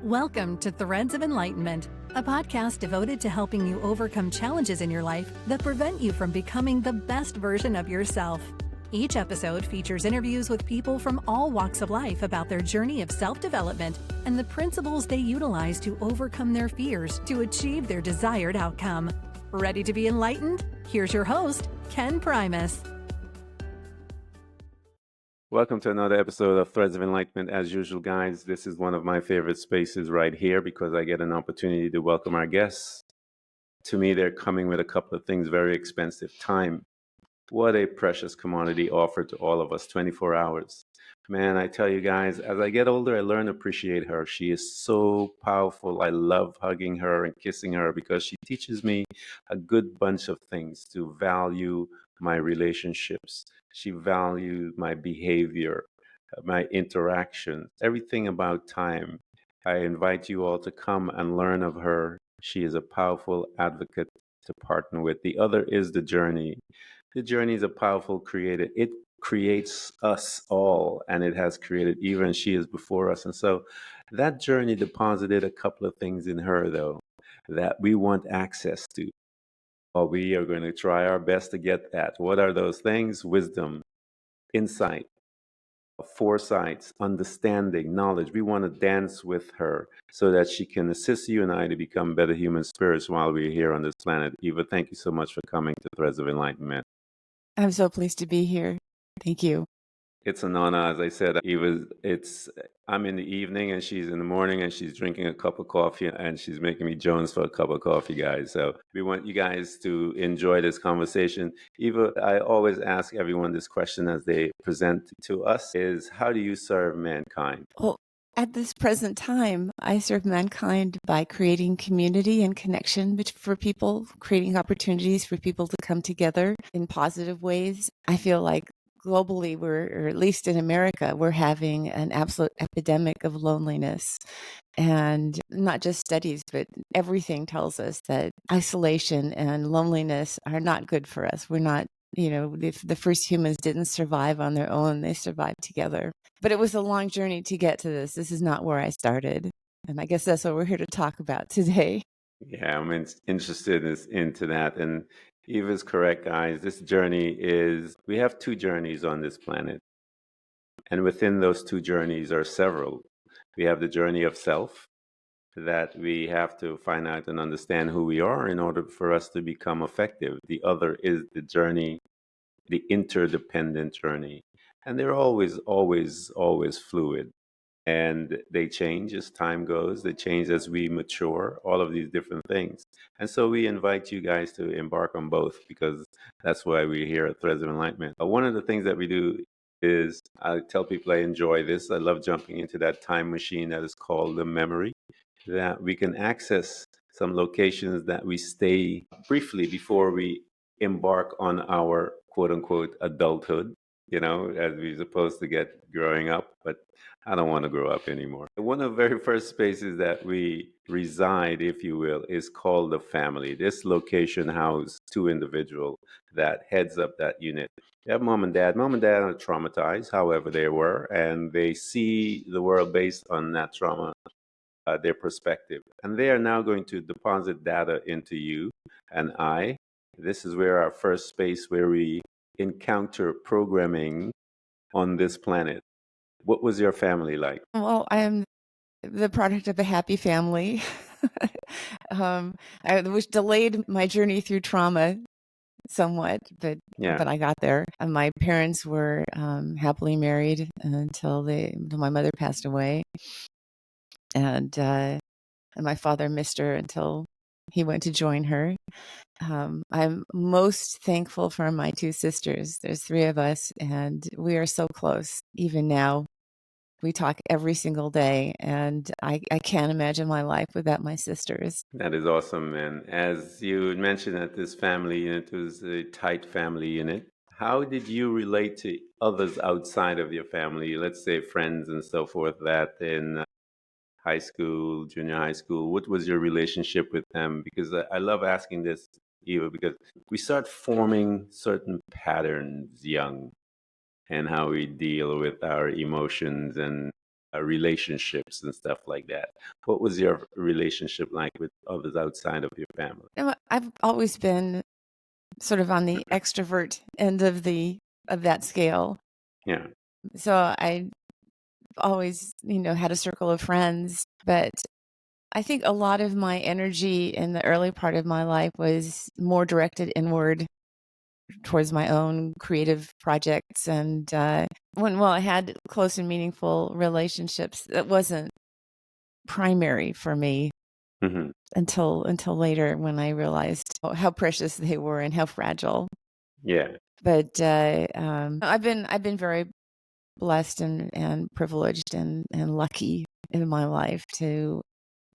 Welcome to Threads of Enlightenment, a podcast devoted to helping you overcome challenges in your life that prevent you from becoming the best version of yourself. Each episode features interviews with people from all walks of life about their journey of self-development and the principles they utilize to overcome their fears to achieve their desired outcome. Ready to be enlightened? Here's your host, Ken Primus. Welcome to another episode of Threads of Enlightenment. As usual, guys, this is one of my favorite spaces right here because I get an opportunity to welcome our guests. To me, they're coming with a couple of things: very expensive time. What a precious commodity offered to all of us, 24 hours. Man, I tell you guys, as I get older, I learn to appreciate her. She is so powerful. I love hugging her and kissing her because she teaches me a good bunch of things: to value my relationships. She values my behavior, my interaction, everything about time. I invite you all to come and learn of her. She is a powerful advocate to partner with. The other is the journey. The journey is a powerful creator. It creates us all, and it has created even she is before us. And so that journey deposited a couple of things in her, though, that we want access to. Or we are going to try our best to get that. What are those things? Wisdom, insight, foresight, understanding, knowledge. We want to dance with her so that she can assist you and I to become better human spirits while we're here on this planet. Eva, thank you so much for coming to Threads of Enlightenment. I'm so pleased to be here. Thank you. It's an honor. As I said, I'm in the evening and she's in the morning, and she's drinking a cup of coffee and she's making me Jones for a cup of coffee, guys. So we want you guys to enjoy this conversation. Eva, I always ask everyone this question as they present to us is, how do you serve mankind? Well, at this present time, I serve mankind by creating community and connection for people, creating opportunities for people to come together in positive ways. I feel like globally, or at least in America, we're having an absolute epidemic of loneliness. And not just studies, but everything tells us that isolation and loneliness are not good for us. We're not, if the first humans didn't survive on their own, they survived together. But it was a long journey to get to this. This is not where I started. And I guess that's what we're here to talk about today. Yeah, I'm interested into that. And Eva's correct, guys. We have two journeys on this planet. And within those two journeys are several. We have the journey of self, that we have to find out and understand who we are in order for us to become effective. The other is the interdependent journey. And they're always fluid. And they change as time goes. They change as we mature, all of these different things. And so we invite you guys to embark on both, because that's why we're here at Threads of Enlightenment. One of the things that we do is, I tell people I enjoy this. I love jumping into that time machine that is called the memory, that we can access some locations that we stay briefly before we embark on our quote unquote adulthood, as we're supposed to get growing up. But I don't want to grow up anymore. One of the very first spaces that we reside, if you will, is called the family. This location houses two individuals that heads up that unit. You have mom and dad. Mom and dad are traumatized, however they were, and they see the world based on that trauma, their perspective. And they are now going to deposit data into you and I. This is where our first space where we encounter programming on this planet. What was your family like? Well, I am the product of a happy family, which delayed my journey through trauma somewhat, but I got there. And my parents were happily married until my mother passed away, and my father missed her until he went to join her. I'm most thankful for my two sisters. There's three of us, and we are so close. Even now, we talk every single day, and I can't imagine my life without my sisters. That is awesome, man. As you mentioned, that this family unit was a tight family unit. How did you relate to others outside of your family, let's say friends and so forth, that in high school, junior high school? What was your relationship with them? Because I love asking this, Eva, because we start forming certain patterns young, and how we deal with our emotions and relationships and stuff like that. What was your relationship like with others outside of your family? I've always been sort of on the extrovert end of that scale. Yeah. So I always, had a circle of friends, but I think a lot of my energy in the early part of my life was more directed inward towards my own creative projects. And well, I had close and meaningful relationships. That wasn't primary for me Hmm. until later when I realized how precious they were and how fragile. Yeah. But I've been very blessed and privileged and lucky in my life to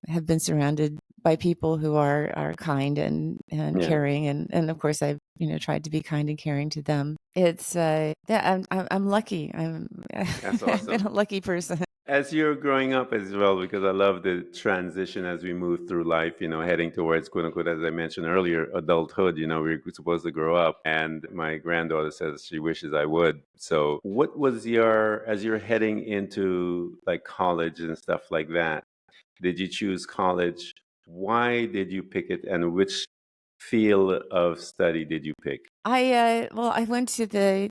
have been surrounded by people who are kind and Yeah. caring, and of course I've tried to be kind and caring to them. It's yeah, I'm lucky. That's I've been a awesome. lucky person. As you're growing up as well, because I love the transition as we move through life, heading towards, quote unquote, as I mentioned earlier, adulthood. We're supposed to grow up. And my granddaughter says she wishes I would. So, what was as you're heading into like college and stuff like that? Did you choose college? Why did you pick it? And which field of study did you pick? I went to the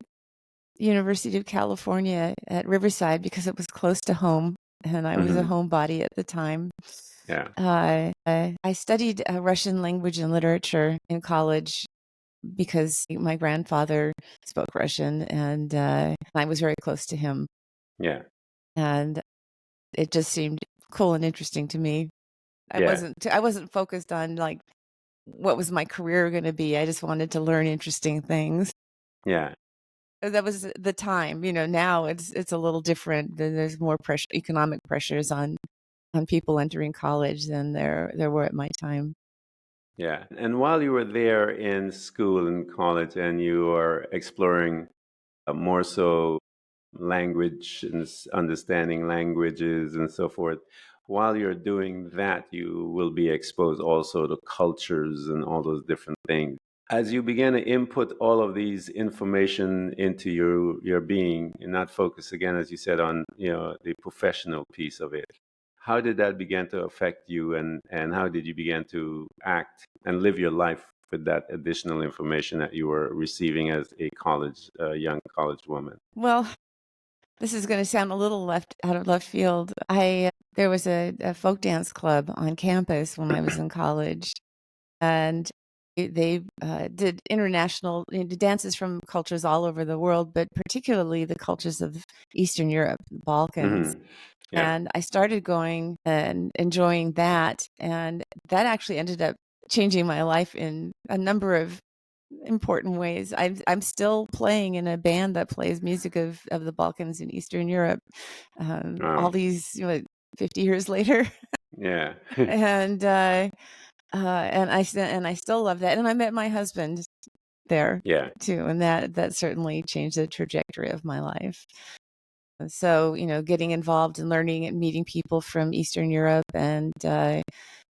University of California at Riverside because it was close to home, and I was a Hmm. homebody at the time. Yeah. I studied Russian language and literature in college because my grandfather spoke Russian, and I was very close to him, Yeah. and it just seemed cool and interesting to me. Yeah. I wasn't focused on like what was my career going to be. I just wanted to learn interesting things. Yeah. That was the time. Now it's a little different. There's more pressure, economic pressures on people entering college than there were at my time. Yeah. And while you were there in school and college and you are exploring more so language and understanding languages and so forth, while you're doing that, you will be exposed also to cultures and all those different things. As you begin to input all of these information into your being and not focus again, as you said, on the professional piece of it, how did that begin to affect you, and how did you begin to act and live your life with that additional information that you were receiving as a young college woman? Well, this is going to sound a little left out of left field. There was a folk dance club on campus when I was in college, and they did international dances from cultures all over the world, but particularly the cultures of Eastern Europe, the Balkans. Hmm. Yeah. And I started going and enjoying that, and that actually ended up changing my life in a number of important ways. I'm still playing in a band that plays music of the Balkans and Eastern Europe, all Wow. these 50 years later, Yeah. and I still love that. And I met my husband there Yeah. too, and that certainly changed the trajectory of my life. So getting involved and learning and meeting people from Eastern Europe and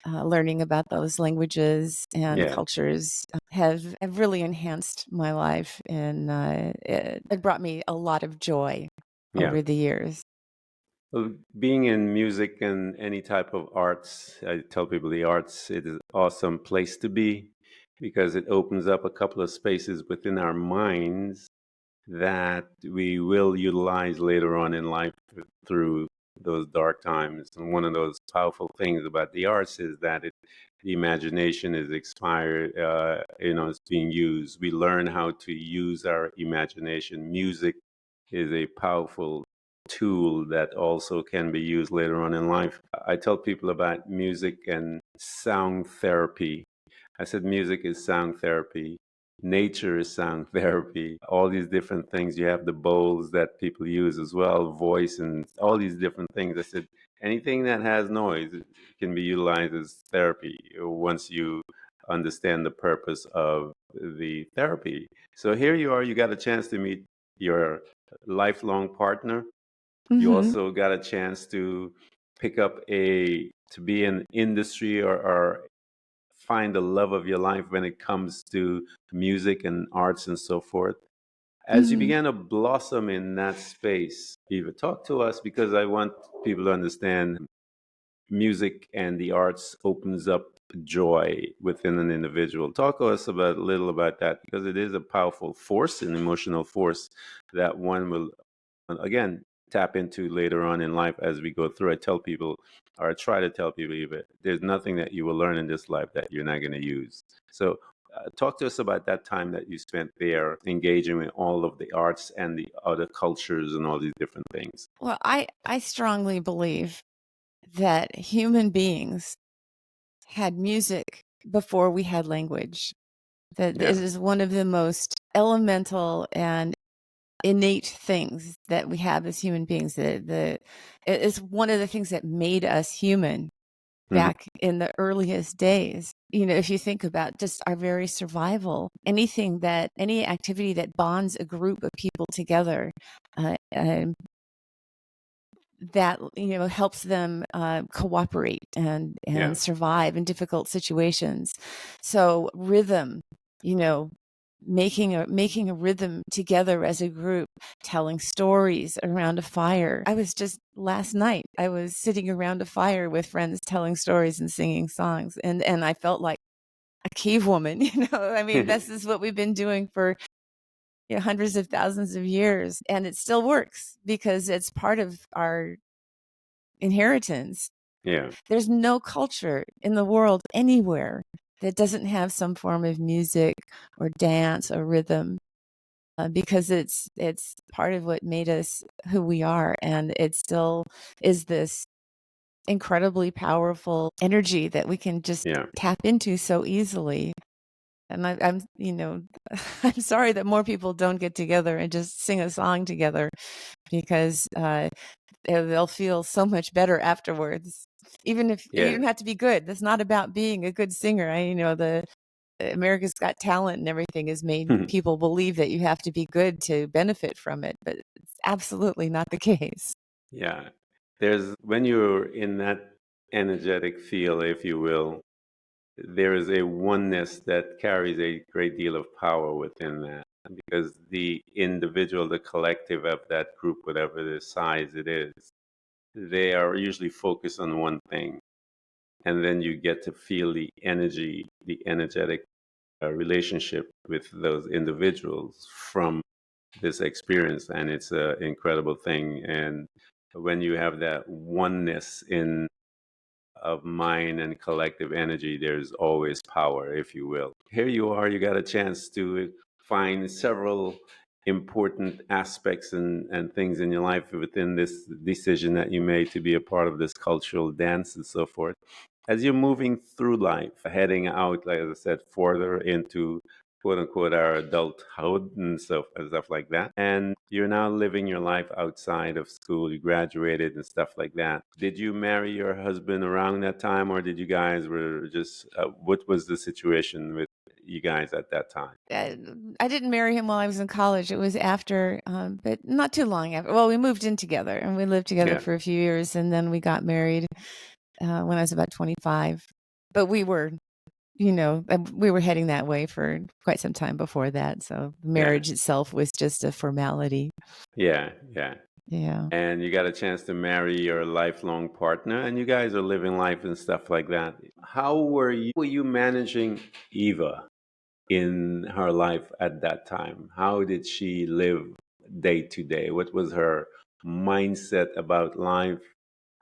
learning about those languages and Yeah. cultures have really enhanced my life, and it brought me a lot of joy Yeah. over the years. Well, being in music and any type of arts, I tell people the arts, it is an awesome place to be because it opens up a couple of spaces within our minds that we will utilize later on in life through those dark times. And one of those powerful things about the arts is that the imagination is expired, it's being used. We learn how to use our imagination. Music is a powerful tool that also can be used later on in life. I tell people about music and sound therapy. I said music is sound therapy. Nature is sound therapy. All these different things. You have the bowls that people use as well, voice and all these different things. I said anything that has noise can be utilized as therapy once you understand the purpose of the therapy. So here you are, you got a chance to meet your lifelong partner. You Hmm. also got a chance to pick up to be in industry or find the love of your life when it comes to music and arts and so forth. As you began to blossom in that space, Eva, talk to us, because I want people to understand music and the arts opens up joy within an individual. Talk to us about a little about that, because it is a powerful force, an emotional force that one will again tap into later on in life as we go through. I tell people, or I try to tell people, Eva, there's nothing that you will learn in this life that you're not going to use. So talk to us about that time that you spent there engaging with all of the arts and the other cultures and all these different things. Well, I strongly believe that human beings had music before we had language. That it Yeah. is one of the most elemental and innate things that we have as human beings. It's one of the things that made us human Mhm. back in the earliest days. You know, if you think about just our very survival, any activity that bonds a group of people together, uh, that helps them cooperate Yeah. and survive in difficult situations. So rhythm, you know, making a rhythm together as a group, telling stories around a fire. I was just last night, I was sitting around a fire with friends telling stories and singing songs, and I felt like a cave woman. I mean, this is what we've been doing for hundreds of thousands of years, and it still works because it's part of our inheritance. Yeah. There's no culture in the world anywhere that doesn't have some form of music or dance or rhythm, because it's part of what made us who we are, and it still is this incredibly powerful energy that we can just Yeah. tap into so easily. And I'm I'm sorry that more people don't get together and just sing a song together, because they'll feel so much better afterwards. Even if you Yeah. don't have to be good, that's not about being a good singer. The America's Got Talent and everything has made people believe that you have to be good to benefit from it, but it's absolutely not the case. Yeah. There's, when you're in that energetic field, if you will, there is a oneness that carries a great deal of power within that, because the individual, the collective of that group, whatever the size it is, they are usually focused on one thing. And then you get to feel the energy, the energetic relationship with those individuals from this experience. And it's an incredible thing. And when you have that oneness in of mind and collective energy, there's always power, if you will. Here you are, you got a chance to find several important aspects and things in your life within this decision that you made to be a part of this cultural dance and so forth. As you're moving through life, heading out, like as I said, further into quote unquote our adulthood and stuff like that. And you're now living your life outside of school. You graduated and stuff like that. Did you marry your husband around that time, or did you guys were just what was the situation with you guys at that time? I didn't marry him while I was in college. It was after, but not too long after. Well, we moved in together and we lived together Yeah. for a few years, and then we got married when I was about 25. But we were heading that way for quite some time before that. So Yeah. marriage itself was just a formality. Yeah. Yeah. Yeah. And you got a chance to marry your lifelong partner, and you guys are living life and stuff like that. How were you managing Eva in her life at that time? How did she live day to day? What was her mindset about life,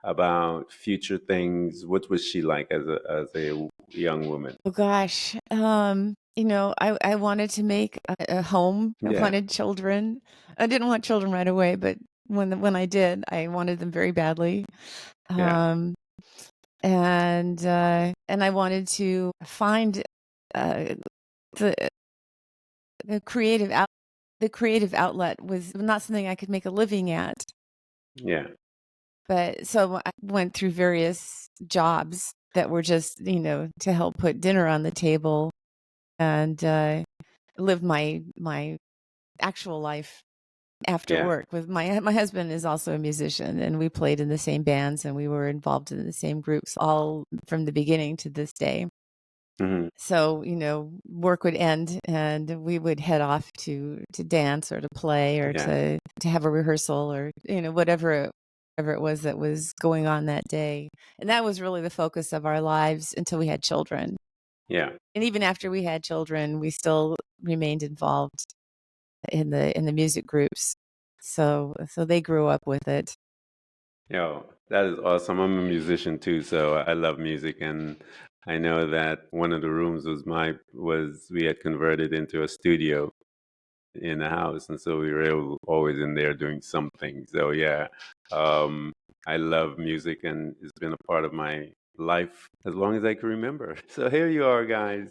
about future things? What was she like as a young woman? Oh gosh. I wanted to make a home. I Yeah. wanted children. I didn't want children right away, but when I did, I wanted them very badly. Yeah. Um, and I wanted to find uh, the the creative out the creative outlet was not something I could make a living at. Yeah. But so I went through various jobs that were just, to help put dinner on the table, and live my actual life after Yeah. work. With my husband is also a musician, and we played in the same bands and we were involved in the same groups all from the beginning to this day. Hmm. So, work would end and we would head off to dance or to play or Yeah. to have a rehearsal or, whatever it was that was going on that day. And that was really the focus of our lives until we had children. Yeah. And even after we had children, we still remained involved in the music groups. So they grew up with it. Yo, that is awesome. I'm a musician too, so I love music, and I know that one of the rooms was we had converted into a studio in the house, and so we were always in there doing something. So yeah, um, I love music, and it's been a part of my life as long as I can remember. So here you are, guys,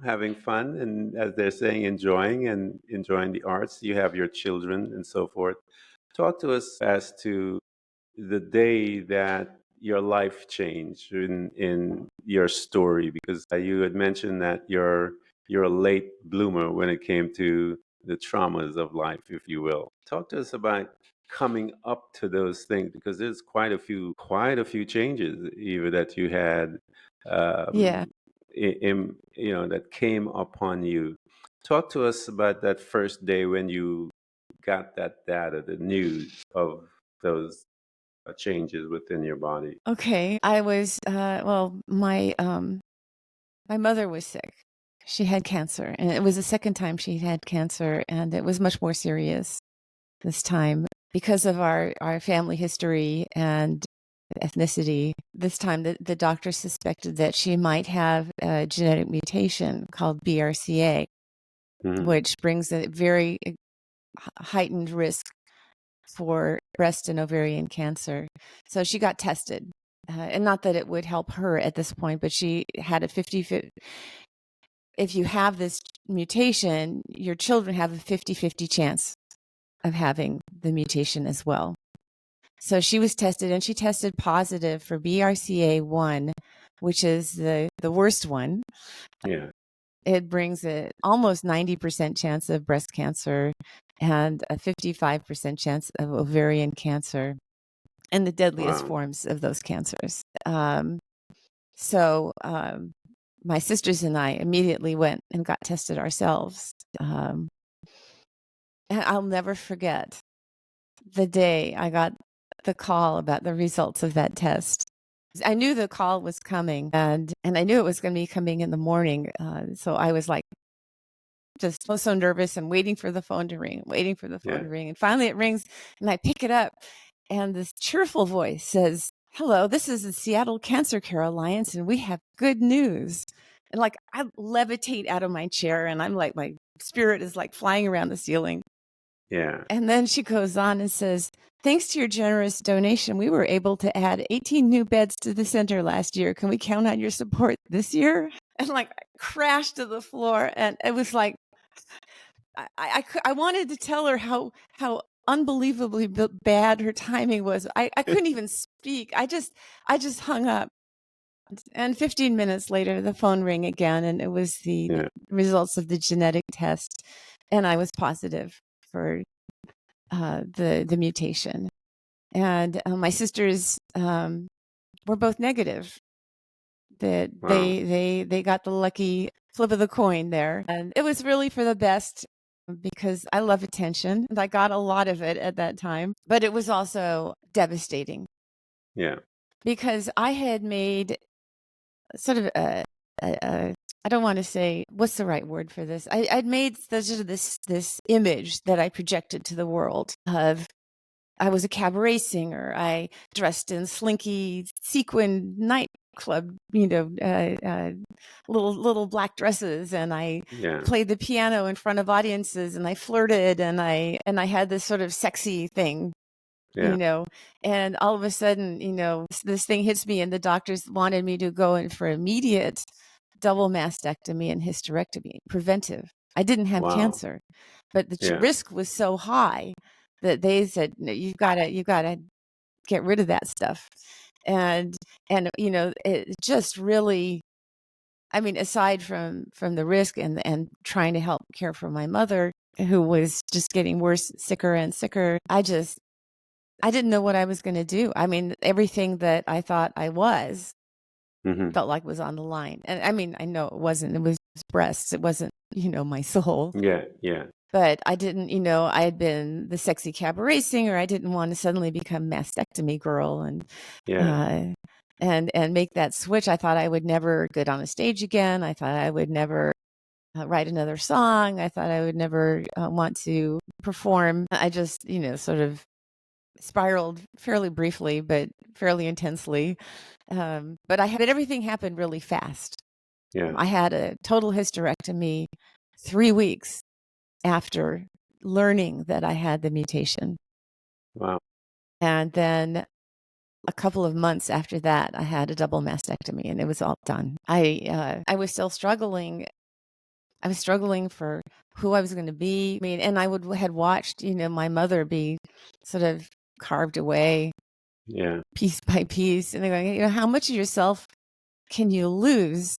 having fun, and as they're saying, enjoying the arts. You have your children and so forth. Talk to us as to the day that your life changed in your story, because you had mentioned that you're a late bloomer when it came to the traumas of life, if you will. Talk to us about coming up to those things, because there's quite a few changes even that you had, Yeah. um, that came upon you. Talk to us about that first day when you got that data, the news of those changes within your body. Okay. I was well, my mother was sick. She had cancer, and it was the second time she had cancer, and it was much more serious this time because of our family history and ethnicity. This time, the doctor suspected that she might have a genetic mutation called BRCA, Hmm. which brings a very heightened risk for breast and ovarian cancer. So she got tested. And not that it would help her at this point, but she had a 50, if you have this mutation, your children have a 50-50 chance of having the mutation as well. So she was tested and she tested positive for BRCA1, which is the worst one. Yeah. It brings a almost 90% chance of breast cancer and a 55% chance of ovarian cancer and the deadliest Wow. forms of those cancers. So my sisters and I immediately went and got tested ourselves. And I'll never forget the day I got the call about the results of that test. I knew the call was coming, and I knew it was going to be coming in the morning. So I was like just so nervous and waiting for the phone to ring, waiting for the phone Yeah. to ring. And finally it rings and I pick it up and this cheerful voice says, "Hello, this is the Seattle Cancer Care Alliance and we have good news." And like I levitate out of my chair and I'm like, my spirit is like flying around the ceiling. Yeah. And then she goes on and says, "Thanks to your generous donation, we were able to add 18 new beds to the center last year. Can we count on your support this year?" And like I crashed to the floor and it was like, I wanted to tell her how unbelievably bad her timing was. I couldn't even speak. I just hung up. And 15 minutes later, the phone rang again, and it was the Yeah. results of the genetic test, and I was positive for the mutation. And my sisters were both negative. That Wow. they got the lucky flip of the coin there, and it was really for the best because I love attention and I got a lot of it at that time. But it was also devastating Yeah. because I had made sort of a I don't want to say what's the right word for this. I'd made sort of this image that I projected to the world of I was a cabaret singer. I dressed in slinky sequin nightclub, little black dresses, and I Yeah. played the piano in front of audiences, and I flirted, and I had this sort of sexy thing, you Yeah. know. And all of a sudden, this thing hits me, and the doctors wanted me to go in for immediate double mastectomy and hysterectomy, preventive. I didn't have Wow. cancer, but the Yeah. risk was so high that they said, "No, you've got to get rid of that stuff." And it just really, I mean, aside from the risk and trying to help care for my mother who was just getting worse, sicker and sicker, I didn't know what I was going to do. I mean, everything that I thought I was felt like was on the line. And I mean, I know it wasn't. It was breasts. It wasn't, my soul. Yeah. Yeah. But I didn't, I had been the sexy cabaret singer. I didn't want to suddenly become mastectomy girl Yeah. and make that switch. I thought I would never get on a stage again. I thought I would never write another song. I thought I would never want to perform. I just, sort of spiraled fairly briefly, but fairly intensely. But everything happened really fast. Yeah. I had a total hysterectomy 3 weeks after learning that I had the mutation. Wow. And then a couple of months after that, I had a double mastectomy, and it was all done. I was still struggling. I was struggling for who I was going to be. I mean, and had watched, my mother be sort of carved away Yeah. piece by piece. And they're going, how much of yourself can you lose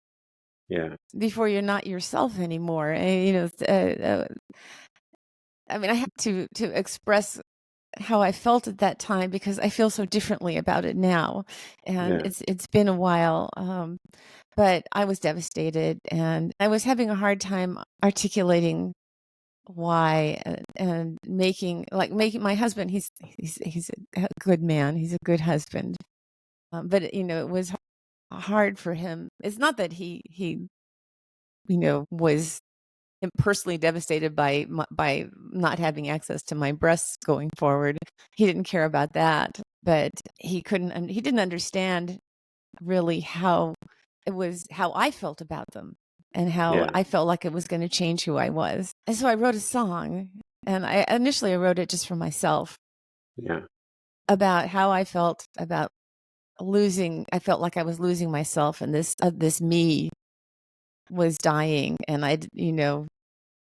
Yeah. before you're not yourself anymore? And, I mean, I have to express how I felt at that time because I feel so differently about it now. And Yeah. it's been a while. But I was devastated, and I was having a hard time articulating why and making my husband. He's a good man. He's a good husband. But it was hard for him. It's not that he was personally devastated by not having access to my breasts going forward. He didn't care about that, but he didn't understand really how I felt about them and how Yeah. I felt like it was going to change who I was. And so I wrote a song, and I wrote it just for myself Yeah. about how I felt about losing. I felt like I was losing myself, and this me was dying, and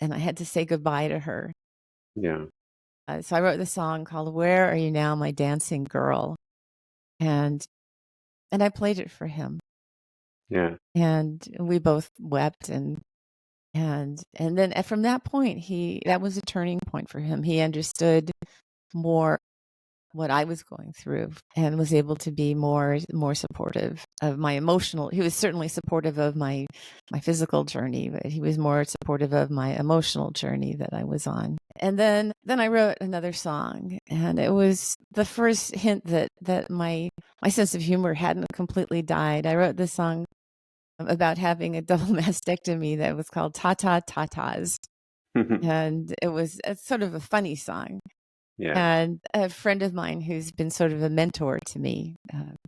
and I had to say goodbye to her. Yeah. So I wrote the song called "Where Are You Now, My Dancing Girl," and I played it for him, Yeah. and we both wept, and then from that point, that was a turning point for him. He understood more what I was going through and was able to be more supportive of my emotional. He was certainly supportive of my physical journey, but he was more supportive of my emotional journey that I was on. And then I wrote another song, and it was the first hint that my sense of humor hadn't completely died. I wrote this song about having a double mastectomy that was called "Ta-Ta Tatas," and it's sort of a funny song. Yeah. And a friend of mine who's been sort of a mentor to me,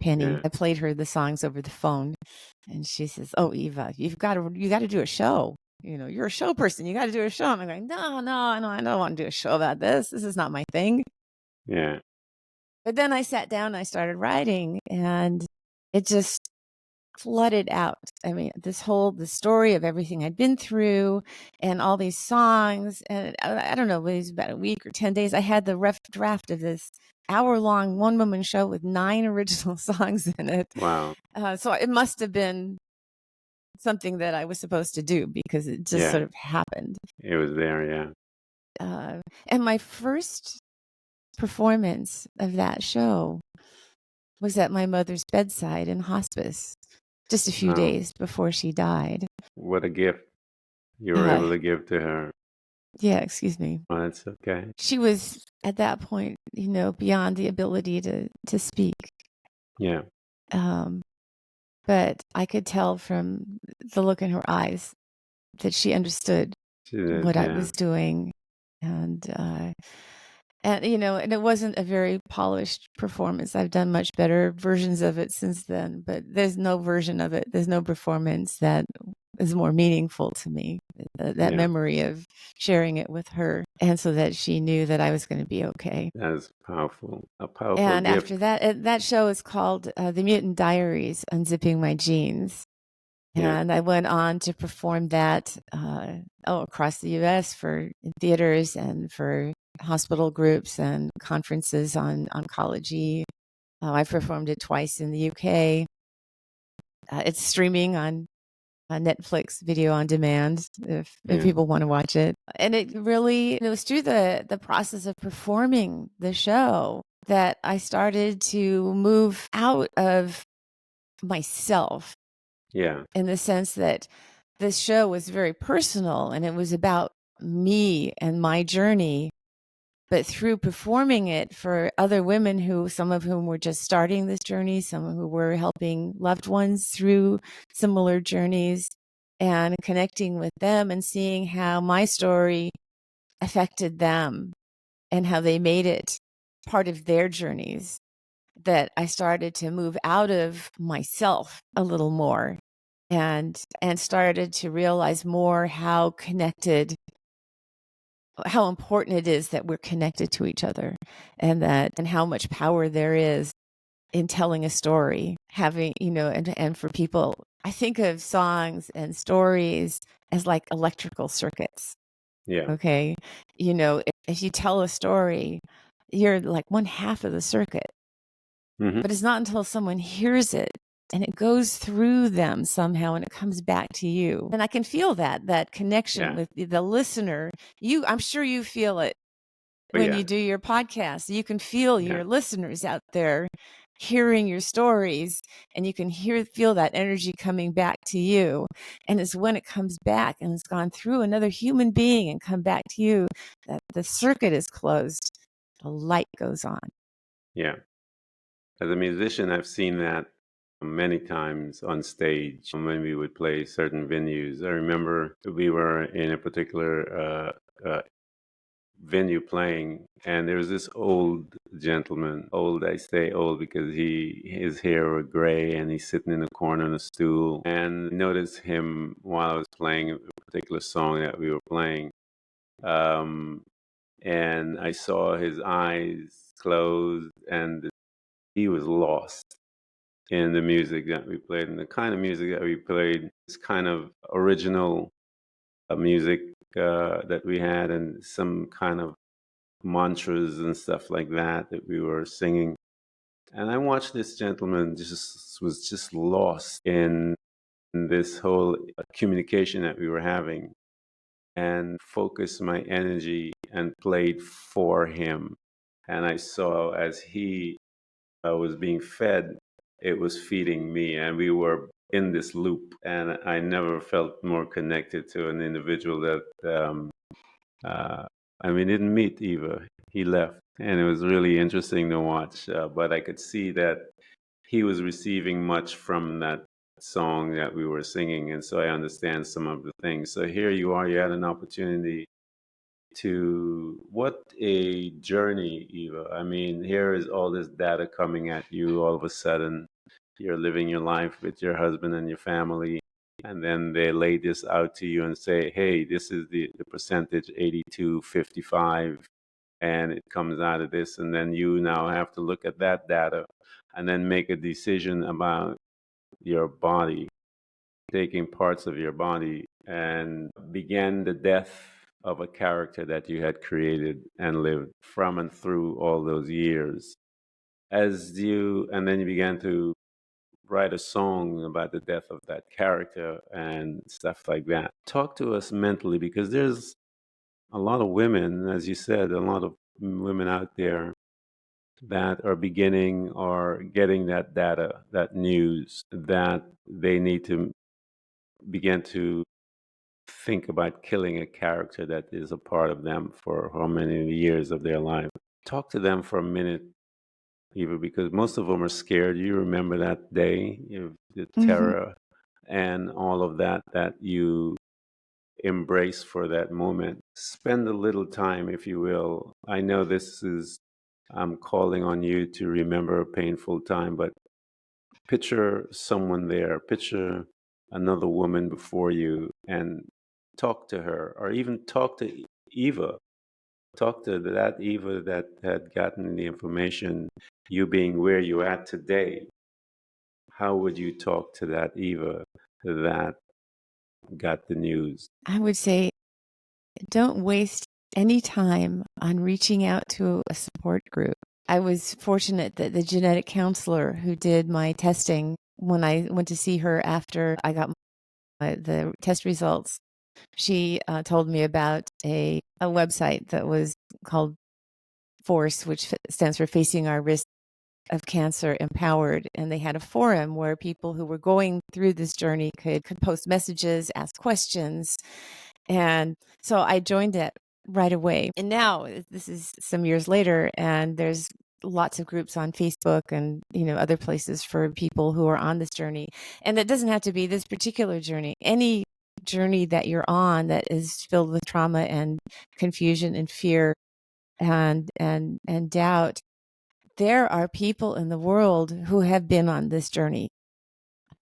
Penny, Yeah. I played her the songs over the phone, and she says, "Oh, Eva, you got to do a show. You're a show person. You got to do a show." And I'm going, no, I don't want to do a show about this. This is not my thing. Yeah. But then I sat down, and I started writing, and it just flooded out. I mean, the story of everything I'd been through and all these songs. And I don't know, it was about a week or 10 days. I had the rough draft of this hour-long one-woman show with 9 original songs in it. Wow. So it must have been something that I was supposed to do because it just sort of happened. It was there. Yeah. And my first performance of that show was at my mother's bedside in hospice, just a few Wow. days before she died. What a gift you were able to give to her. Yeah, excuse me. Oh, that's okay. She was at that point, beyond the ability to speak. Yeah. But I could tell from the look in her eyes that she understood She did. what I Yeah. was doing. And it wasn't a very polished performance. I've done much better versions of it since then, but there's no version of it. There's no performance that is more meaningful to me. That memory of sharing it with her, and so that she knew that I was going to be okay. That is powerful. A powerful And gift. after that show is called The Mutant Diaries, Unzipping My Genes. Yeah. And I went on to perform that across the U.S. for theaters and for hospital groups and conferences on oncology. I performed it twice in the U.K. It's streaming on Netflix video on demand if people want to watch it. And it was through the process of performing the show that I started to move out of myself, Yeah. in the sense that this show was very personal and it was about me and my journey. But through performing it for other women some of whom were just starting this journey, some who were helping loved ones through similar journeys, and connecting with them and seeing how my story affected them and how they made it part of their journeys, that I started to move out of myself a little more and started to realize more how important it is that we're connected to each other, and how much power there is in telling a story, having, and for people, I think of songs and stories as like electrical circuits. Yeah. Okay. If you tell a story, you're like one half of the circuit, Hmm. but it's not until someone hears it and it goes through them somehow and it comes back to you. And I can feel that connection Yeah. with the listener. I'm sure you feel it But when yeah. you do your podcast. You can feel Yeah. your listeners out there hearing your stories, and you can feel that energy coming back to you. And it's when it comes back and it's gone through another human being and come back to you, that the circuit is closed, the light goes on. Yeah. As a musician, I've seen that many times on stage when we would play certain venues. I remember we were in a particular venue playing, and there was this old gentleman. Old, I say old because his hair were gray, and he's sitting in a corner on a stool. And I noticed him while I was playing a particular song that we were playing, and I saw his eyes closed, and he was lost in the music that we played. And the kind of music that we played is kind of original music that we had, and some kind of mantras and stuff like that we were singing. And I watched this gentleman was just lost in this whole communication that we were having, and focused my energy and played for him. And I saw as he was being fed, it was feeding me, and we were in this loop. And I never felt more connected to an individual that uh, and we didn't meet Eva. He left, and it was really interesting to watch. But I could see that he was receiving much from that song that we were singing, and so I understand some of the things. So here you are. You had an opportunity to what a journey, Eva. I mean, here is all this data coming at you all of a sudden. You're living your life with your husband and your family, and then they lay this out to you and say, hey, this is the percentage 82-55, and it comes out of this. And then you now have to look at that data and then make a decision about your body, taking parts of your body, and began the death of a character that you had created and lived from and through all those years. And then you began to write a song about the death of that character and stuff like that. Talk to us mentally, because there's a lot of women, as you said, a lot of women out there that are beginning or getting that data, that news, that they need to begin to think about killing a character that is a part of them for how many years of their life. Talk to them for a minute, Eva, because most of them are scared. You remember that day, the Mm-hmm. terror and all of that you embrace for that moment. Spend a little time, if you will. I know I'm calling on you to remember a painful time, but picture someone there, picture another woman before you, and talk to her, or even talk to Eva. Talk to that Eva that had gotten the information, you being where you're at today. How would you talk to that Eva that got the news? I would say, don't waste any time on reaching out to a support group. I was fortunate that the genetic counselor who did my testing, when I went to see her after I got the test results, she told me about a website that was called FORCE, which stands for Facing Our Risk of cancer empowered, and they had a forum where people who were going through this journey could post messages, ask questions. And so I joined it right away. And now this is some years later, and there's lots of groups on Facebook and, other places for people who are on this journey. And it doesn't have to be this particular journey. Any journey that you're on that is filled with trauma and confusion and fear and doubt, there are people in the world who have been on this journey.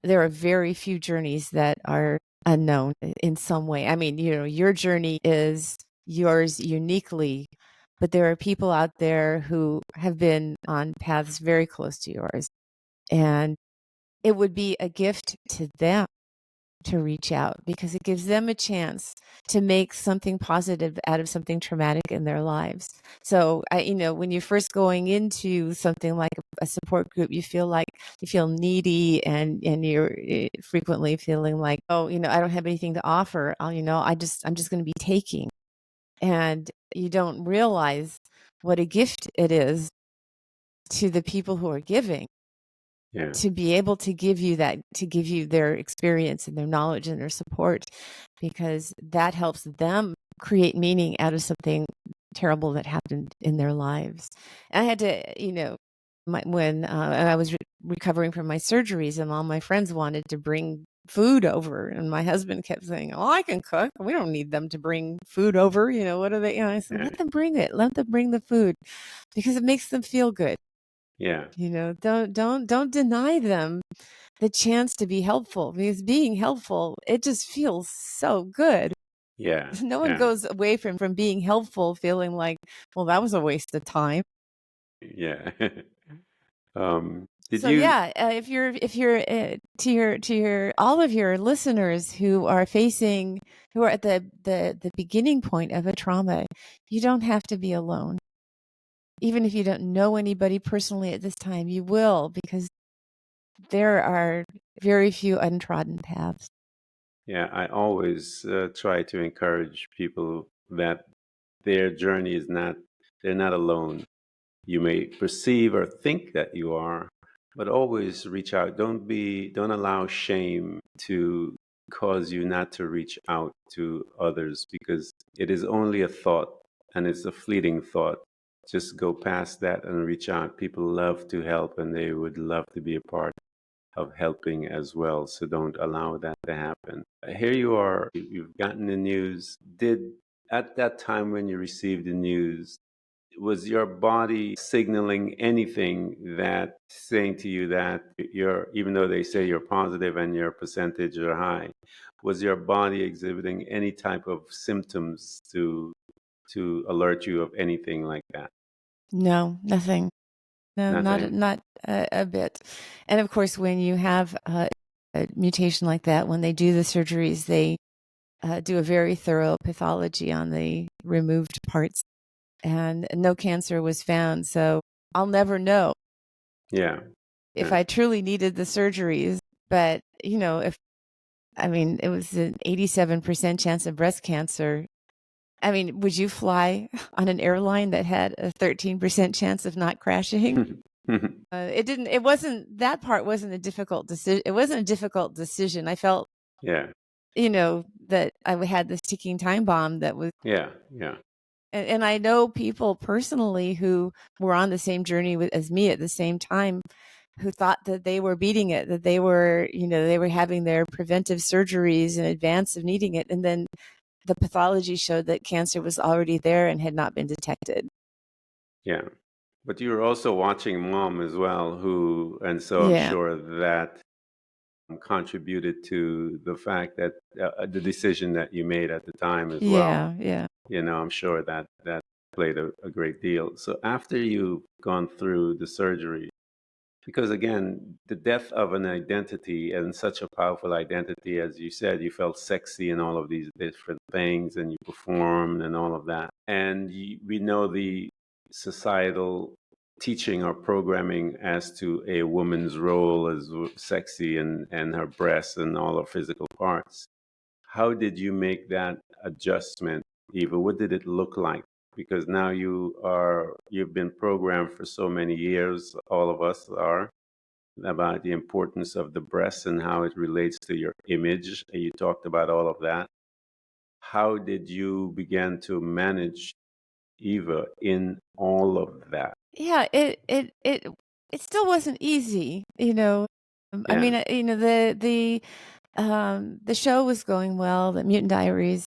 There are very few journeys that are unknown in some way. I mean, your journey is yours uniquely, but there are people out there who have been on paths very close to yours. And it would be a gift to them to reach out, because it gives them a chance to make something positive out of something traumatic in their lives. So when you're first going into something like a support group, you feel needy, and you're frequently feeling like, oh, I don't have anything to offer. I'm just going to be taking. And you don't realize what a gift it is to the people who are giving. Yeah. To be able to give you their experience and their knowledge and their support, because that helps them create meaning out of something terrible that happened in their lives. And I had to, when I was recovering from my surgeries, and all my friends wanted to bring food over, and my husband kept saying, "Oh, I can cook. We don't need them to bring food over. What are they?" I said, Yeah. "Let them bring it. Let them bring the food, because it makes them feel good." Yeah. Don't deny them the chance to be helpful, because being helpful, it just feels so good. Yeah. No one Yeah. goes away from being helpful feeling like, well, that was a waste of time. Yeah. Did So you? yeah, if you're to your all of your listeners who are at the beginning point of a trauma, you don't have to be alone. Even if you don't know anybody personally at this time, you will, because there are very few untrodden paths. Yeah, I always try to encourage people that their journey is not, they're not alone. You may perceive or think that you are, but always reach out. Don't allow shame to cause you not to reach out to others, because it is only a thought, and it's a fleeting thought. Just go past that and reach out. People love to help, and they would love to be a part of helping as well. So don't allow that to happen. Here you are, you've gotten the news. At that time when you received the news, was your body signaling anything that saying to you that even though they say you're positive and your percentage are high, was your body exhibiting any type of symptoms to alert you of anything like that? No, nothing. No, Nothing. not a bit. And of course, when you have a mutation like that, when they do the surgeries, they do a very thorough pathology on the removed parts, and no cancer was found. So I'll never know Yeah. if Yeah. I truly needed the surgeries. But it was an 87% chance of breast cancer. I mean, would you fly on an airline that had a 13% chance of not crashing? That part wasn't a difficult decision. It wasn't a difficult decision. I felt, Yeah. that I had this ticking time bomb that was, Yeah. Yeah. and I know people personally who were on the same journey as me at the same time, who thought that they were beating it, that they were having their preventive surgeries in advance of needing it. And then the pathology showed that cancer was already there and had not been detected. Yeah. But you were also watching mom as well, and so I'm Yeah. sure that contributed to the fact that the decision that you made at the time as well. Yeah. Yeah. I'm sure that played a great deal. So after you've gone through the surgery, because again, the death of an identity, and such a powerful identity, as you said, you felt sexy and all of these different things, and you performed and all of that. And we know the societal teaching or programming as to a woman's role as sexy, and her breasts and all her physical parts. How did you make that adjustment, Eva? What did it look like because now you've been programmed for so many years, all of us are, about the importance of the breast and how it relates to your image. And you talked about all of that. How did you begin to manage Eva in all of that? Yeah, it still wasn't easy, you know. I Yeah. mean, you know, the show was going well, the Mutant Diaries.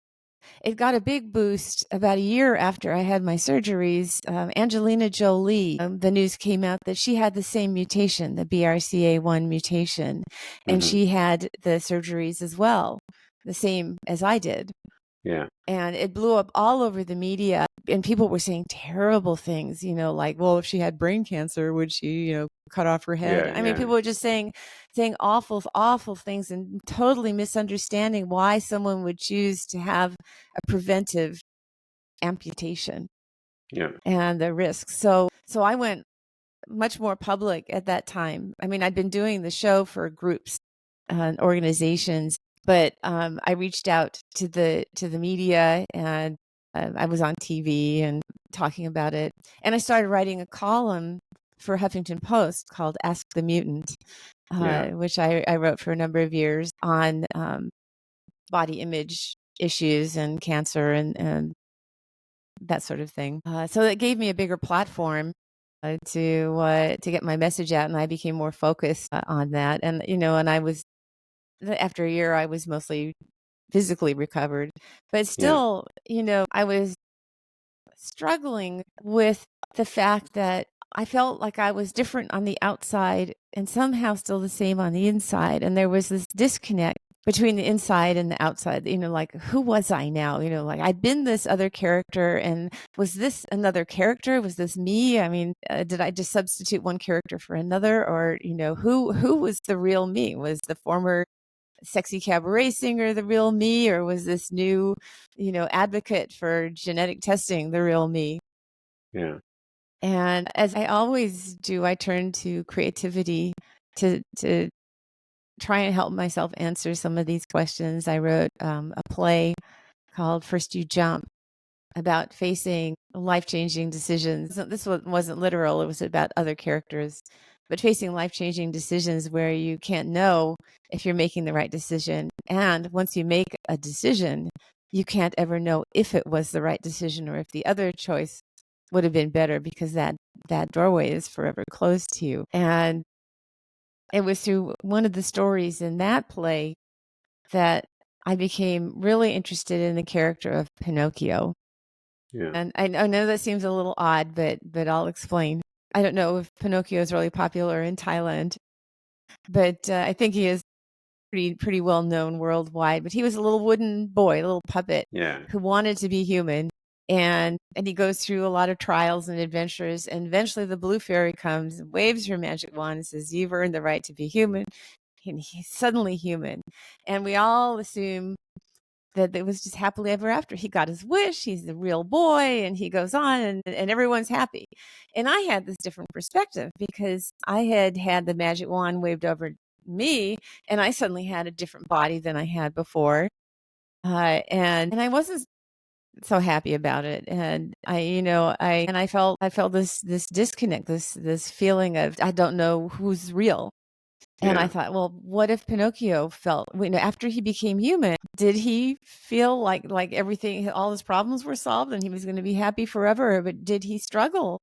It got a big boost about a year after I had my surgeries. Angelina Jolie, the news came out that she had the same mutation, the BRCA1 mutation, and Hmm. she had the surgeries as well, the same as I did. Yeah. And it blew up all over the media, and people were saying terrible things, you know, like, well, if she had brain cancer, would she, you know, cut off her head? Yeah. I mean, Yeah. people were just saying awful, awful things and totally misunderstanding why someone would choose to have a preventive amputation Yeah. and the risks. So I went much more public at that time. I mean, I'd been doing the show for groups and organizations, but I reached out to the media, and I was on TV and talking about it. And I started writing a column for Huffington Post called "Ask the Mutant," Yeah. which I wrote for a number of years on body image issues and cancer and that sort of thing. So it gave me a bigger platform to get my message out, and I became more focused on that. And you know, and I was after a year, I was mostly physically recovered, but Yeah. still, you know, I was struggling with the fact that I felt like I was different on the outside and somehow still the same on the inside. And there was this disconnect between the inside and the outside, you know, like, who was I now? You know, like, I'd been this other character, and was this another character? Was this me? I mean, did I just substitute one character for another? Or, you know, who was the real me? Was the former sexy cabaret singer the real me, or was this new, you know, advocate for genetic testing the real me? Yeah. And as I always do, I turn to creativity to try and help myself answer some of these questions. I wrote a play called First You Jump, about facing life-changing decisions. So this wasn't literal, it was about other characters, but facing life-changing decisions where you can't know if you're making the right decision. And once you make a decision, you can't ever know if it was the right decision or if the other choice would have been better, because that doorway is forever closed to you. And it was through one of the stories in that play that I became really interested in the character of Pinocchio. Yeah. And I know that seems a little odd, but I'll explain. I don't know if Pinocchio is really popular in Thailand, but I think he is pretty well known worldwide. But he was a little wooden boy, a little puppet Yeah. who wanted to be human, and he goes through a lot of trials and adventures. And eventually, the blue fairy comes, and waves her magic wand, and says, "You've earned the right to be human." And he's suddenly human, and we all assume that it was just happily ever after. He got his wish. He's the real boy, and he goes on, and everyone's happy. And I had this different perspective because I had the magic wand waved over me, and I suddenly had a different body than I had before. And I wasn't so happy about it. And I felt this disconnect, this feeling of, I don't know who's real. And I Yeah. thought, well, what if Pinocchio felt, you know, after he became human, did he feel like everything, all his problems were solved and he was going to be happy forever? But did he struggle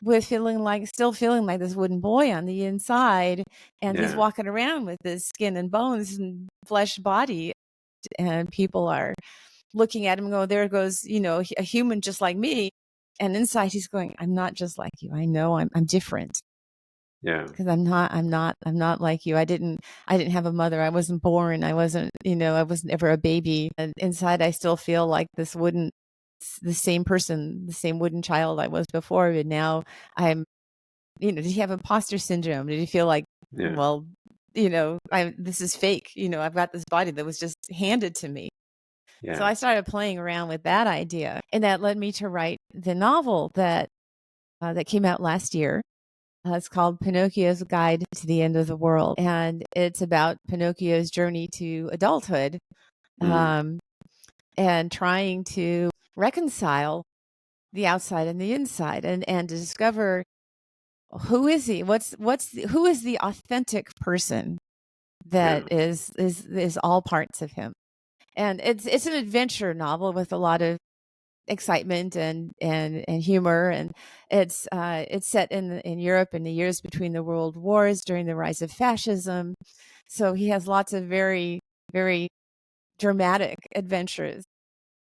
with still feeling like this wooden boy on the inside? And he's Yeah. walking around with his skin and bones and flesh body, and people are looking at him and go, there goes, you know, a human just like me. And inside he's going, I'm not just like you. I know I'm different. Yeah. Because I'm not like you. I didn't have a mother. I wasn't born. I wasn't, you know, I was never a baby. And inside I still feel like the same person, the same wooden child I was before. But now I'm, you know, did he have imposter syndrome? Did he feel like, Yeah. well, you know, this is fake. You know, I've got this body that was just handed to me. So Yeah. I started playing around with that idea, and that led me to write the novel that came out last year. It's called Pinocchio's Guide to the End of the World. And it's about Pinocchio's journey to adulthood, Mm. and trying to reconcile the outside and the inside, and to discover who is he? Who is the authentic person Yeah. that is all parts of him. And it's an adventure novel with a lot of excitement and humor, and it's set in Europe in the years between the world wars during the rise of fascism. So he has lots of very, very dramatic adventures.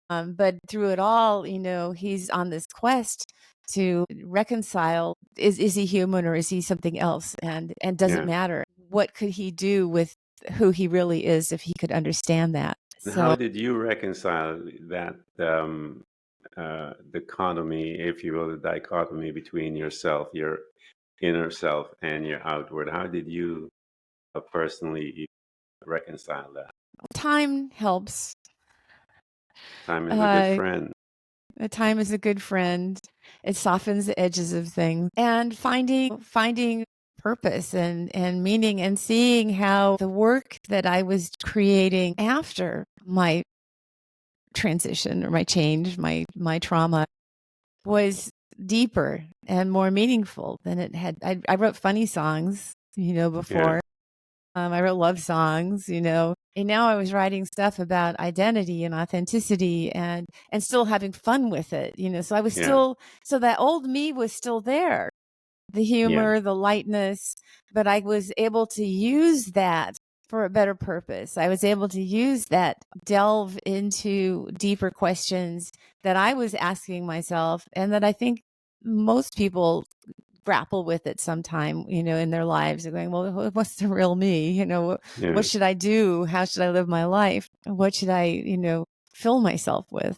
But through it all, he's on this quest to reconcile, is he human or is he something else? And does it Yeah. matter? What could he do with who he really is if he could understand that? And So how did you reconcile that dichotomy, if you will, the dichotomy between yourself, your inner self, and your outward? How did you personally reconcile that? time helps. Time is a good Uh, friend. time is a good friend. It softens the edges of things, and finding purpose and meaning, and seeing how the work that I was creating after my transition or my change, my trauma, was deeper and more meaningful than it had. I wrote funny songs, Yeah. before. I wrote love songs, and now I was writing stuff about identity and authenticity, and still having fun with it, So I was Yeah. so that old me was still there, the Yeah. humor, the lightness, but I was able to use that for a better purpose. I was able to use that, delve into deeper questions that I was asking myself, and that I think most people grapple with at some time, in their lives. They're going, well, what's the real me? Yeah. What should I do? How should I live my life? What should I, fill myself with?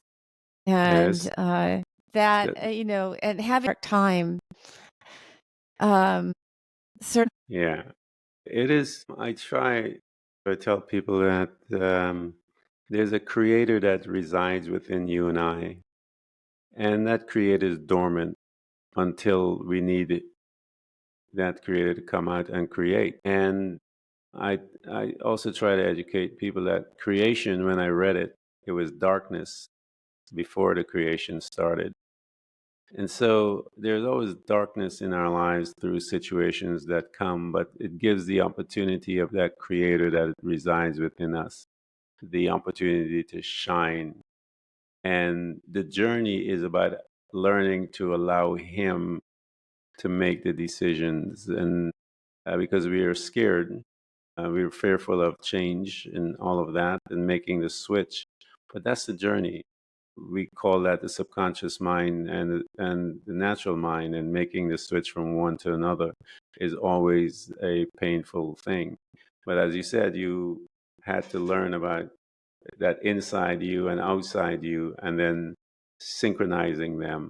And Yes. that, That, and having a time, um, certain. yeah. It is. I tell people that there's a creator that resides within you and I, and that creator is dormant until we need that creator to come out and create. And I I also try to educate people that creation, when I read it, it was darkness before the creation started. And so there's always darkness in our lives through situations that come, but it gives the opportunity of that creator that resides within us, the opportunity to shine. And the journey is about learning to allow him to make the decisions. And because we are scared, we're fearful of change and all of that and making the switch. But that's the journey. We call that the subconscious mind, and the natural mind, and making the switch from one to another is always a painful thing. But as you said, you had to learn about that inside you and outside you, and then synchronizing them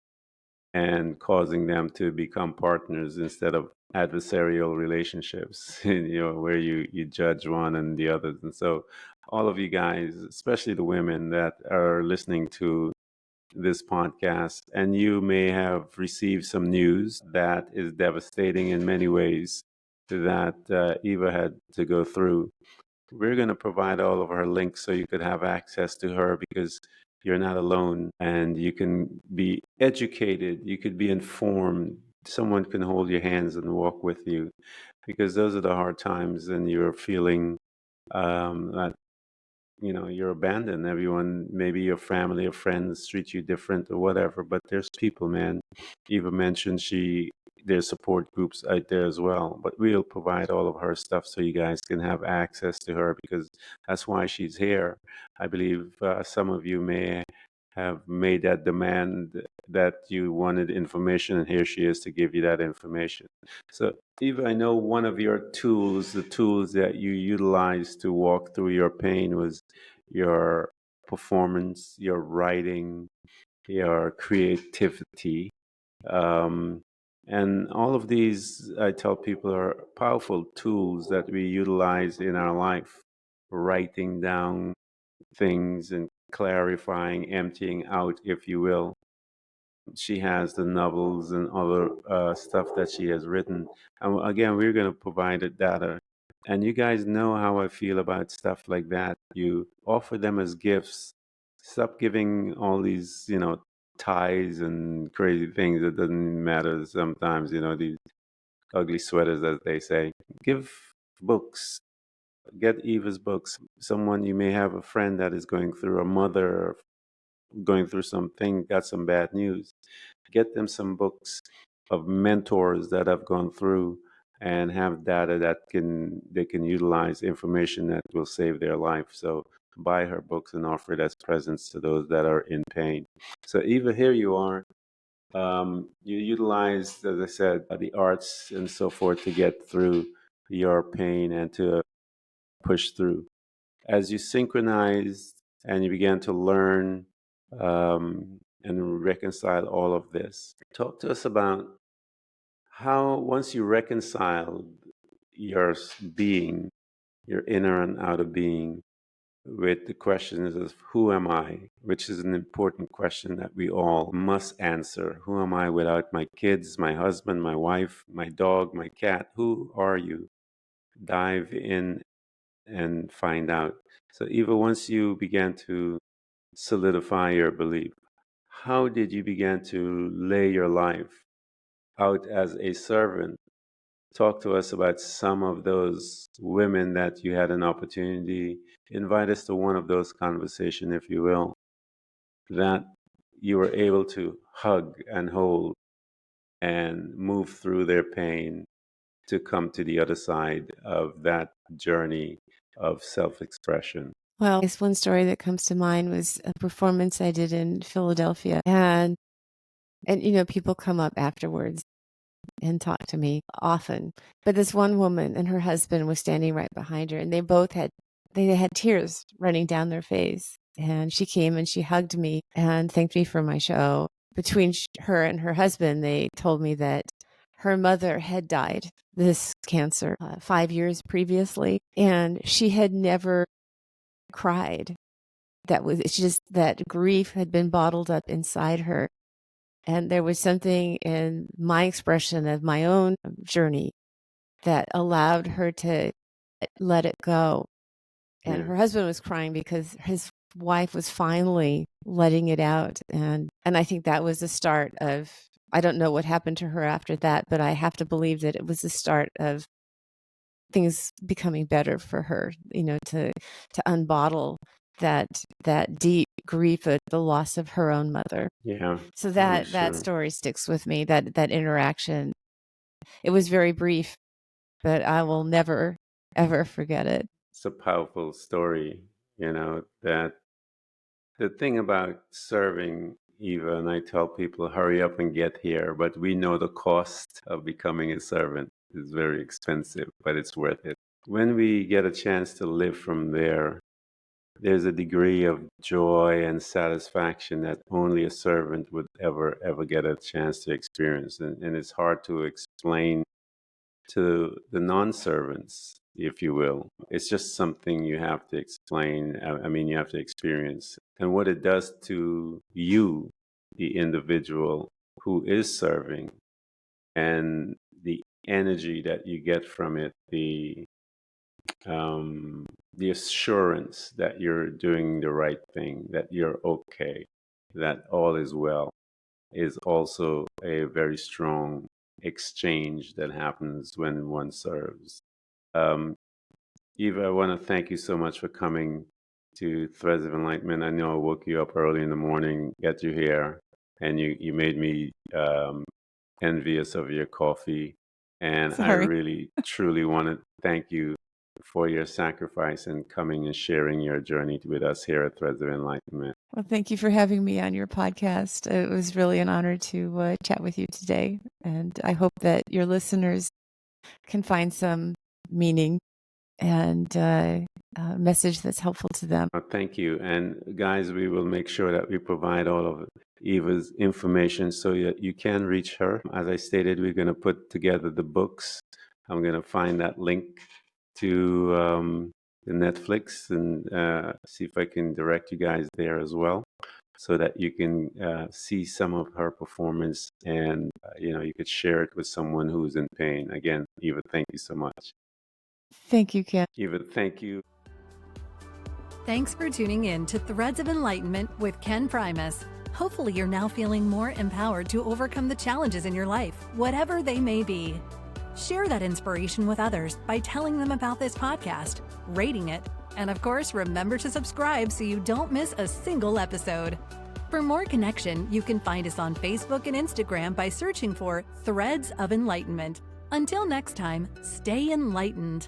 and causing them to become partners instead of adversarial relationships, where you judge one and the others. And so all of you guys, especially the women that are listening to this podcast, and you may have received some news that is devastating in many ways that Eva had to go through. We're going to provide all of her links so you could have access to her, because you're not alone and you can be educated, you could be informed. Someone can hold your hands and walk with you, because those are the hard times and you're feeling that you're abandoned. Everyone, maybe your family or friends, treat you different or whatever, but there's people, man. Eva mentioned there's support groups out there as well, but we'll provide all of her stuff so you guys can have access to her, because that's why she's here. I believe some of you may have made that demand, that you wanted information, and here she is to give you that information. So, Eva, I know one of your tools, the tools that you utilized to walk through your pain, was your performance, your writing, your creativity. Um, and all of these, I tell people, are powerful tools that we utilize in our life, writing down things and clarifying, emptying out, if you will. She has the novels and other stuff that she has written. And again, we're going to provide the data. And you guys know how I feel about stuff like that. You offer them as gifts. Stop giving all these, ties and crazy things. It doesn't matter sometimes, these ugly sweaters, as they say. Give books. Get Eva's books. Someone, you may have a friend that is going through, a mother going through something, got some bad news. Get them some books of mentors that have gone through and have data that they can utilize, information that will save their life. So buy her books and offer it as presents to those that are in pain. So Eva, here you are. You utilize, as I said, the arts and so forth to get through your pain and to push through. As you synchronized and you began to learn and reconcile all of this, talk to us about how, once you reconciled your being, your inner and outer being, with the questions of who am I, which is an important question that we all must answer. Who am I without my kids, my husband, my wife, my dog, my cat? Who are you? Dive in and find out. So, Eva, once you began to solidify your belief, how did you begin to lay your life out as a servant? Talk to us about some of those women that you had an opportunity. Invite us to one of those conversations, if you will, that you were able to hug and hold and move through their pain to come to the other side of that journey of self-expression. Well, this one story that comes to mind was a performance I did in Philadelphia. And people come up afterwards and talk to me often. But this one woman and her husband was standing right behind her, and they had tears running down their face. And she came and she hugged me and thanked me for my show. Between her and her husband, they told me that her mother had died this cancer 5 years previously, and she had never cried. It's just that grief had been bottled up inside her. And there was something in my expression of my own journey that allowed her to let it go. And Yeah. her husband was crying because his wife was finally letting it out. And I think that was the start of, I don't know what happened to her after that, but I have to believe that it was the start of things becoming better for her, to unbottle that deep grief at the loss of her own mother. Yeah. So I'm that sure. story sticks with me, that interaction. It was very brief, but I will never, ever forget it. It's a powerful story, that the thing about serving, Eva, and I tell people, hurry up and get here, but we know the cost of becoming a servant is very expensive, but it's worth it. When we get a chance to live from there, there's a degree of joy and satisfaction that only a servant would ever get a chance to experience. And it's hard to explain to the non-servants, if you will. It's just something you have to explain. I mean, you have to experience. And what it does to you, the individual who is serving, and the energy that you get from it, the assurance that you're doing the right thing, that you're okay, that all is well, is also a very strong exchange that happens when one serves. Um, Eva, I want to thank you so much for coming to Threads of Enlightenment. I know I woke you up early in the morning, get you here, and you made me envious of your coffee. And I Sorry. really, truly want to thank you for your sacrifice and coming and sharing your journey with us here at Threads of Enlightenment. Well, thank you for having me on your podcast. It was really an honor to chat with you today. And I hope that your listeners can find some meaning and a message that's helpful to them. Thank you. And guys, we will make sure that we provide all of Eva's information so that you can reach her. As I stated, we're going to put together the books. I'm going to find that link to the Netflix and see if I can direct you guys there as well, so that you can see some of her performance and you could share it with someone who's in pain. Again, Eva, thank you so much. Thank you, Ken. Eva, thank you. Thanks for tuning in to Threads of Enlightenment with Ken Primus, Hopefully, you're now feeling more empowered to overcome the challenges in your life, whatever they may be. Share that inspiration with others by telling them about this podcast, rating it, and of course, remember to subscribe so you don't miss a single episode. For more connection, you can find us on Facebook and Instagram by searching for Threads of Enlightenment. Until next time, stay enlightened.